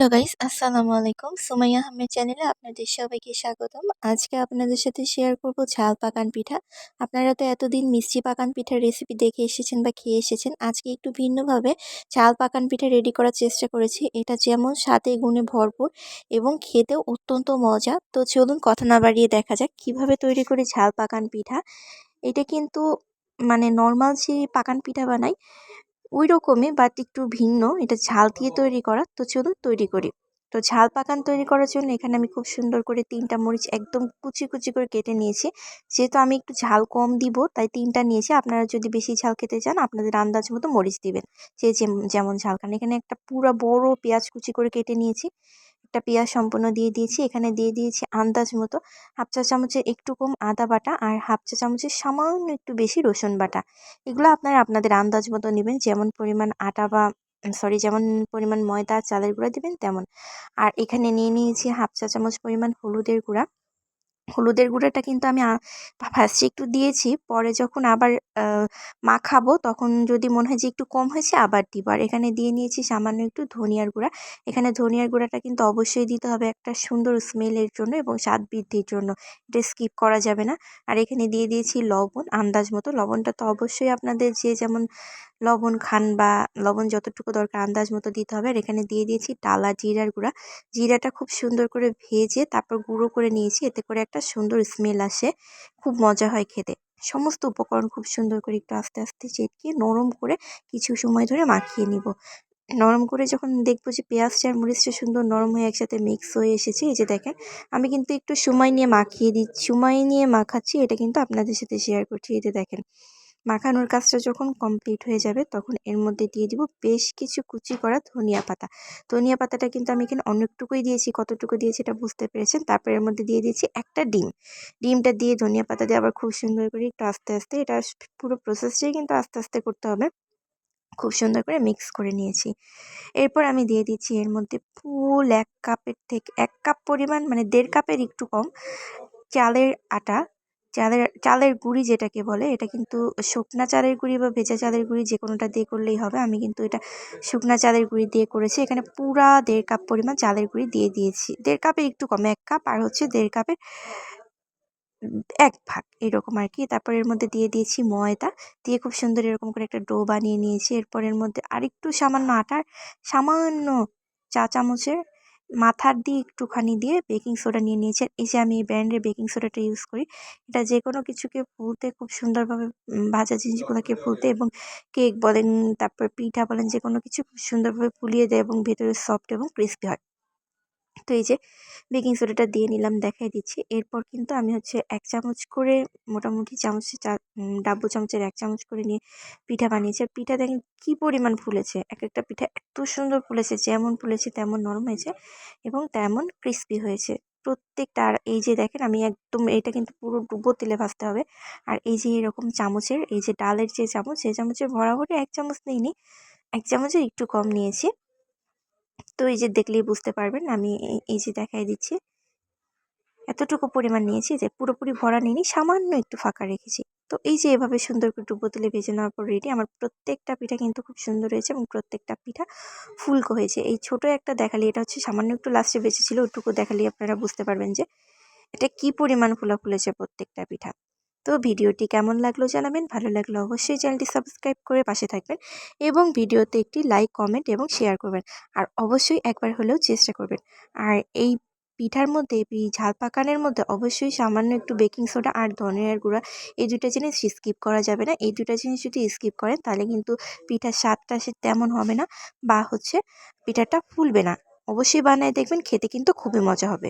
Hello guys, আসসালামু আলাইকুম। সুমাইয়া আহমেদ চ্যানেলে আপনাদের সবাইকে স্বাগতম। আজকে আপনাদের সাথে শেয়ার করব ঝাল পাকান পিঠা। আপনারা তো এতদিন মিষ্টি পাকান পিঠার রেসিপি দেখে এসেছেন বা খেয়ে এসেছেন। আজকে একটু ভিন্নভাবে ঝাল পাকান পিঠা রেডি করার চেষ্টা করেছি। এটা যেমন স্বাদে গুণে ভরপুর এবং খেতেও অত্যন্ত মজা। তো চলুন কথা না বাড়িয়ে দেখা যাক কিভাবে তৈরি করি ঝাল পাকান পিঠা। এটা কিন্তু মানে নর্মাল যে পাকান পিঠা বানাই ওই রকমই বাট একটু ভিন্ন। এটা ঝাল দিয়ে তৈরি করা। তো চলুন তৈরি করি। তো ঝাল পাকান তৈরি করার জন্য এখানে আমি খুব সুন্দর করে ৩ টা মরিচ একদম কুচি, কুচি করে কেটে নিয়েছি। যেহেতু আমি একটু ঝাল কম দিব তাই ৩ টা নিয়েছি। আপনারা যদি বেশি ঝাল খেতে চান আপনাদের আন্দাজ মতো মরিচ দিবেন। যে যেমন ঝাল খান। এখানে একটা পুরা বড় পেঁয়াজ কুচি করে কেটে নিয়েছি। একটা পেঁয়াজ সম্পূর্ণ দিয়ে দিয়েছি। এখানে দিয়ে দিয়েছি আন্দাজ মতো হাফ চা চামচের একটু কম আদা বাটা আর হাফ চা চামচের সামান্য একটু বেশি রসুন বাটা। এগুলো আপনারা আপনাদের আন্দাজ মতো নেবেন। যেমন পরিমাণ আটা বা যেমন পরিমাণ ময়দা চালের গুঁড়া দিবেন তেমন। আর এখানে নিয়ে নিয়েছি হাফ চা চামচ পরিমাণ হলুদের গুঁড়া। হলুদের গুঁড়াটা কিন্তু আমি ফার্স্টে একটু দিয়েছি। পরে যখন আবার আ মাখাবো তখন যদি মনে হয় যে একটু কম হয়েছে আবার দিব। আর এখানে দিয়ে নিয়েছি সামান্য একটু ধনিয়ার গুঁড়া। এখানে ধনিয়ার গুঁড়াটা কিন্তু অবশ্যই দিতে হবে একটা সুন্দর স্মেলের জন্য এবং স্বাদ বৃদ্ধির জন্য। এটা স্কিপ করা যাবে না। আর এখানে দিয়ে দিয়েছি লবণ আন্দাজ মতো। লবণটা তো অবশ্যই আপনাদের যে যেমন লবণ খান বা লবণ যতটুকু দরকার আন্দাজ মতো দিতে হবে। আর এখানে দিয়ে দিয়েছি টালা জিরার গুঁড়া। জিরাটা খুব সুন্দর করে ভেজে তারপর গুঁড়ো করে নিয়েছি। এতে করে একটা সুন্দর স্মেল আসে। খুব মজা হয় খেতে। সমস্ত উপকরণ খুব সুন্দর করে একটু আস্তে, আস্তে চেটকিয়ে নরম করে কিছু সময় ধরে মাখিয়ে নিব। নরম করে যখন দেখব যে পেঁয়াজটা আর মরিচটা সুন্দর নরম হয়ে একসাথে মিক্স হয়ে এসেছে, এই যে দেখেন আমি কিন্তু একটু সময় নিয়ে মাখাচ্ছি। এটা কিন্তু আপনাদের সাথে শেয়ার করছি। এই যে দেখেন মাখানোর কাজটা যখন কমপ্লিট হয়ে যাবে তখন এর মধ্যে দিয়ে দিব বেশ কিছু কুচি করা ধনিয়া পাতা। ধনিয়া পাতাটা কিন্তু আমি এখানে অনেকটুকুই দিয়েছি, কতটুকু দিয়েছি এটা বুঝতে পেরেছেন। তারপর এর মধ্যে দিয়ে দিয়েছি একটা ডিম। ডিমটা দিয়ে ধনিয়া পাতা দিয়ে আবার খুব সুন্দর করে একটু আস্তে, আস্তে এটা পুরো প্রসেসটাই কিন্তু আস্তে, আস্তে করতে হবে। খুব সুন্দর করে মিক্স করে নিয়েছি। এরপর আমি দিয়ে দিচ্ছি এর মধ্যে ফুল ১ কাপের থেকে ১ কাপ পরিমাণ মানে ১.৫ কাপের একটু কম চালের আটা। চালের গুঁড়ি যেটাকে বলে, এটা কিন্তু শুকনা চালের গুঁড়ি বা ভেজা চালের গুঁড়ি যেকোনোটা দিয়ে করলেই হবে। আমি কিন্তু এটা শুকনা চালের গুঁড়ি দিয়ে করেছি। এখানে পুরা ১.৫ কাপ পরিমাণ চালের গুঁড়ি দিয়ে দিয়েছি। ১.৫ কাপের একটু কম ১ কাপ আর হচ্ছে ১.৫ কাপের ১ ভাগ এরকম আরকি। তারপর এর মধ্যে দিয়ে দিয়েছি ময়দা। দিয়ে খুব সুন্দর এরকম করে একটা ডো বানিয়ে নিয়েছি। এরপর এর মধ্যে আরেকটু সামান্য আটার সামান্য চা চামচের মাথার দিয়ে একটুখানি দিয়ে বেকিং সোডা নিয়ে নিয়েছি। আর এই যে আমি এই ব্র্যান্ডের বেকিং সোডাটা ইউজ করি। এটা যেকোনো কিছুকে ফুলতে খুব সুন্দরভাবে ভাজা জিনিসগুলোকে ফুলতে এবং কেক বলেন, তারপর পিঠা বলেন যেকোনো কিছু খুব সুন্দরভাবে ফুলিয়ে দেয় এবং ভেতরে সফট এবং ক্রিসপি হয়। তো এই যে বেকিং সোডাটা দিয়ে নিলাম দেখাই দিচ্ছি। এরপর কিন্তু আমি হচ্ছে ১ চামচ করে মোটামুটি ডাব্বু চামচের ১ চামচ করে নিয়ে পিঠা বানিয়েছি। আর পিঠা দেখেন কি পরিমাণ ফুলেছে। একেকটা পিঠা এত সুন্দর ফুলেছে, যেমন ফুলেছে তেমন নরম হয়েছে এবং তেমন ক্রিসপি হয়েছে। প্রত্যেকটা আর এই যে দেখেন আমি একদম এটা কিন্তু পুরো ডুবো তেলে ভাজতে হবে। আর এই যে এরকম চামচের এই যে ডালের যে চামচ, সেই চামচের বরাবরই ১ চামচ নিইনি, ১ চামচের একটু কম নিয়েছি। তো এই যে দেখলেই বুঝতে পারবেন আমি এই যে দেখাই দিচ্ছি। এতটুকু পরিমাণ নিয়েছি যে পুরোপুরি ভরা নিইনি, সামান্য একটু ফাঁকা রেখেছি। তো এই যে এভাবে সুন্দর করে ডুবো তেলে ভেজে নেওয়ার পর রেডি। আমার প্রত্যেকটা পিঠা কিন্তু খুব সুন্দর হয়েছে এবং প্রত্যেকটা পিঠা ফুলকো হয়েছে। এই ছোট একটা দেখালি এটা হচ্ছে সামান্য একটু লাস্টে বেঁচেছিল, ওইটুকু দেখালেই আপনারা বুঝতে পারবেন যে এটা কি পরিমাণ ফোলা ফুলেছে প্রত্যেকটা পিঠা। তো ভিডিওটি কেমন লাগলো জানাবেন। ভালো লাগলে অবশ্যই চ্যানেলটি সাবস্ক্রাইব করে পাশে থাকবেন এবং ভিডিওতে একটি লাইক, কমেন্ট এবং শেয়ার করবেন। আর অবশ্যই একবার হলেও চেষ্টা করবেন। আর এই পিঠার মধ্যে এই ঝাল পাকানের মধ্যে অবশ্যই সামান্য একটু বেকিং সোডা আর ধনিয়ার গুঁড়া এই ২ টা জিনিস স্কিপ করা যাবে না। এই ২ টা জিনিস যদি স্কিপ করেন তাহলে কিন্তু পিঠার স্বাদটা তেমন হবে না বা হচ্ছে পিঠাটা ফুলবে না। অবশ্যই বানায় দেখবেন, খেতে কিন্তু খুবই মজা হবে।